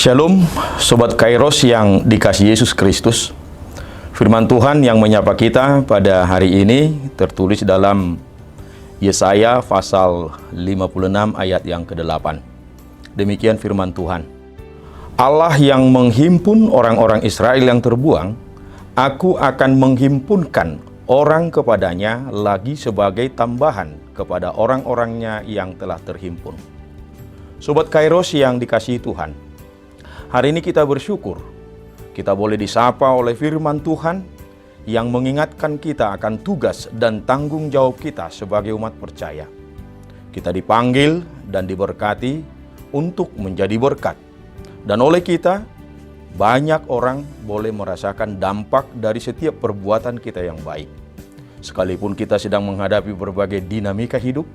Shalom, Sobat Kairos yang dikasihi Yesus Kristus. Firman Tuhan yang menyapa kita pada hari ini tertulis dalam Yesaya pasal 56 ayat yang ke-8. Demikian firman Tuhan. Allah yang menghimpun orang-orang Israel yang terbuang, Aku akan menghimpunkan orang kepadanya lagi sebagai tambahan kepada orang-orangnya yang telah terhimpun. Sobat Kairos yang dikasihi Tuhan, hari ini kita bersyukur, kita boleh disapa oleh firman Tuhan yang mengingatkan kita akan tugas dan tanggung jawab kita sebagai umat percaya. Kita dipanggil dan diberkati untuk menjadi berkat. Dan oleh kita, banyak orang boleh merasakan dampak dari setiap perbuatan kita yang baik. Sekalipun kita sedang menghadapi berbagai dinamika hidup,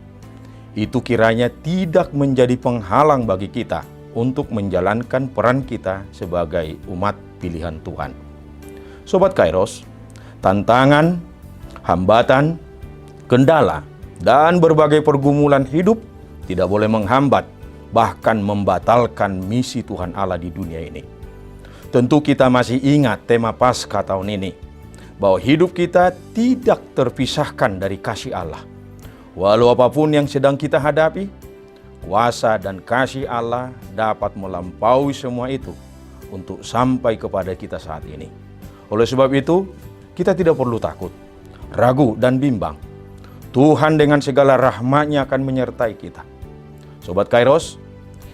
itu kiranya tidak menjadi penghalang bagi kita untuk menjalankan peran kita sebagai umat pilihan Tuhan. Sobat Kairos, tantangan, hambatan, kendala, dan berbagai pergumulan hidup tidak boleh menghambat, bahkan membatalkan misi Tuhan Allah di dunia ini. Tentu kita masih ingat tema Paskah tahun ini, bahwa hidup kita tidak terpisahkan dari kasih Allah. Walau apapun yang sedang kita hadapi, kuasa dan kasih Allah dapat melampaui semua itu untuk sampai kepada kita saat ini. Oleh sebab itu, kita tidak perlu takut, ragu, dan bimbang. Tuhan dengan segala rahmat-Nya akan menyertai kita. Sobat Kairos,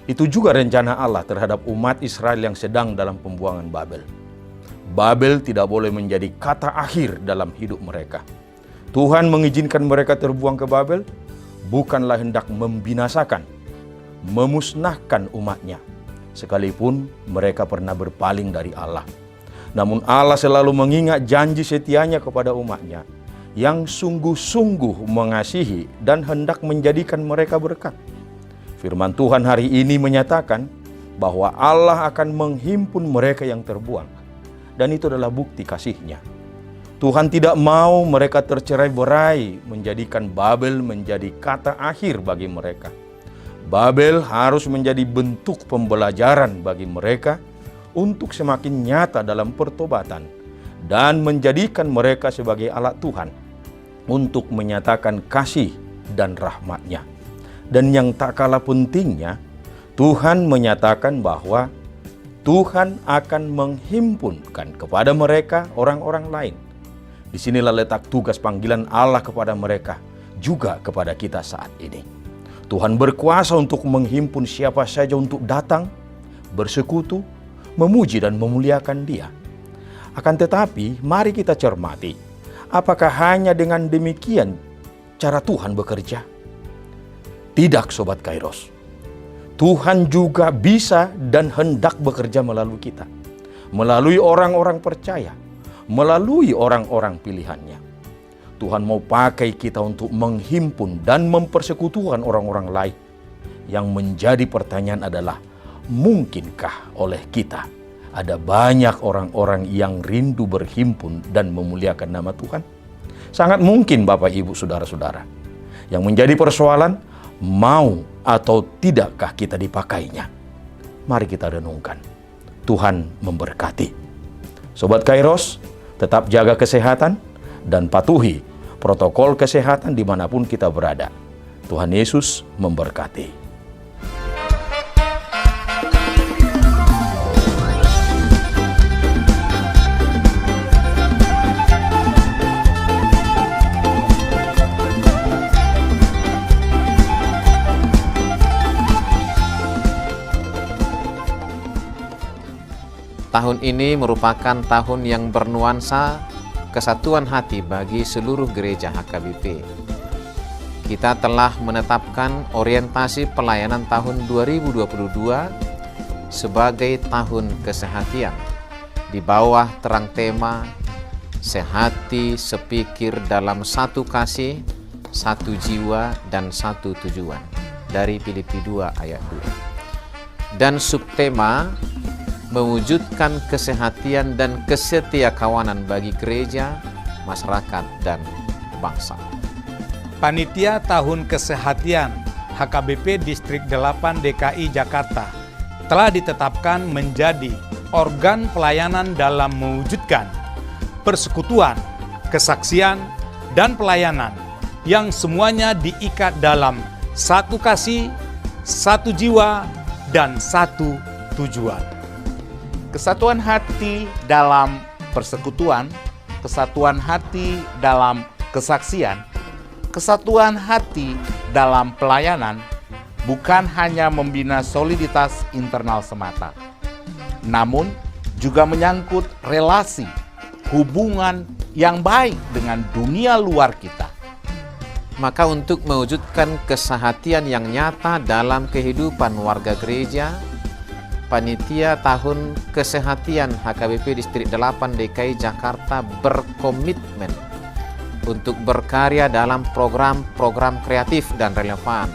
itu juga rencana Allah terhadap umat Israel yang sedang dalam pembuangan Babel. Babel tidak boleh menjadi kata akhir dalam hidup mereka. Tuhan mengizinkan mereka terbuang ke Babel bukanlah hendak membinasakan, memusnahkan umatnya, sekalipun mereka pernah berpaling dari Allah. Namun Allah selalu mengingat janji setianya kepada umatnya yang sungguh-sungguh mengasihi dan hendak menjadikan mereka berkat. Firman Tuhan hari ini menyatakan bahwa Allah akan menghimpun mereka yang terbuang, dan itu adalah bukti kasih-Nya. Tuhan tidak mau mereka tercerai-berai, menjadikan Babel menjadi kata akhir bagi mereka. Babel harus menjadi bentuk pembelajaran bagi mereka untuk semakin nyata dalam pertobatan dan menjadikan mereka sebagai alat Tuhan untuk menyatakan kasih dan rahmat-Nya. Dan yang tak kalah pentingnya, Tuhan menyatakan bahwa Tuhan akan menghimpunkan kepada mereka orang-orang lain. Disinilah letak tugas panggilan Allah kepada mereka, juga kepada kita saat ini. Tuhan berkuasa untuk menghimpun siapa saja untuk datang, bersekutu, memuji dan memuliakan Dia. Akan tetapi, mari kita cermati, apakah hanya dengan demikian cara Tuhan bekerja? Tidak, Sobat Kairos. Tuhan juga bisa dan hendak bekerja melalui kita, melalui orang-orang percaya, melalui orang-orang pilihan-Nya. Tuhan mau pakai kita untuk menghimpun dan mempersekutukan orang-orang lain. Yang menjadi pertanyaan adalah, mungkinkah oleh kita ada banyak orang-orang yang rindu berhimpun dan memuliakan nama Tuhan? Sangat mungkin Bapak Ibu Saudara-saudara. Yang menjadi persoalan, mau atau tidakkah kita dipakainya? Mari kita renungkan. Tuhan memberkati. Sobat Kairos, tetap jaga kesehatan dan patuhi protokol kesehatan dimanapun kita berada. Tuhan Yesus memberkati. Tahun ini merupakan tahun yang bernuansa kesatuan hati bagi seluruh gereja HKBP. Kita telah menetapkan orientasi pelayanan tahun 2022 sebagai tahun kesehatian di bawah terang tema sehati sepikir dalam satu kasih, satu jiwa dan satu tujuan dari Filipi 2 ayat 2. Dan subtema mewujudkan kesehatian dan kesetiakawanan bagi gereja, masyarakat, dan bangsa. Panitia Tahun Kesehatian HKBP Distrik 8 DKI Jakarta telah ditetapkan menjadi organ pelayanan dalam mewujudkan persekutuan, kesaksian, dan pelayanan yang semuanya diikat dalam satu kasih, satu jiwa, dan satu tujuan. Kesatuan hati dalam persekutuan, kesatuan hati dalam kesaksian, kesatuan hati dalam pelayanan bukan hanya membina soliditas internal semata, namun juga menyangkut relasi, hubungan yang baik dengan dunia luar kita. Maka untuk mewujudkan kesehatian yang nyata dalam kehidupan warga gereja, Panitia Tahun Kesehatian HKBP Distrik 8 DKI Jakarta berkomitmen untuk berkarya dalam program-program kreatif dan relevan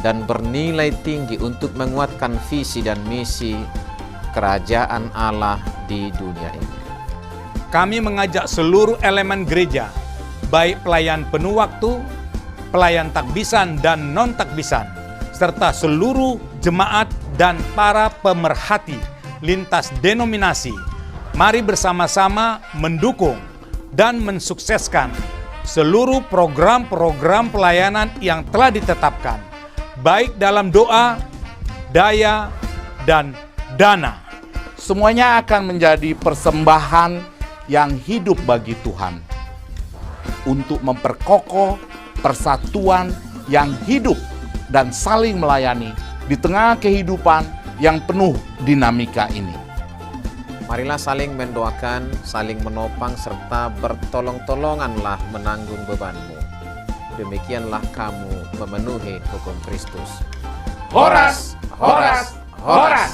dan bernilai tinggi untuk menguatkan visi dan misi Kerajaan Allah di dunia ini. Kami mengajak seluruh elemen gereja, baik pelayan penuh waktu, pelayan takbisan dan non-takbisan, serta seluruh jemaat dan para pemerhati lintas denominasi, mari bersama-sama mendukung dan mensukseskan seluruh program-program pelayanan yang telah ditetapkan, baik dalam doa, daya, dan dana. Semuanya akan menjadi persembahan yang hidup bagi Tuhan untuk memperkokoh persatuan yang hidup dan saling melayani di tengah kehidupan yang penuh dinamika ini. Marilah saling mendoakan, saling menopang, serta bertolong-tolonganlah menanggung bebanmu. Demikianlah kamu memenuhi hukum Kristus. Horas, horas, horas!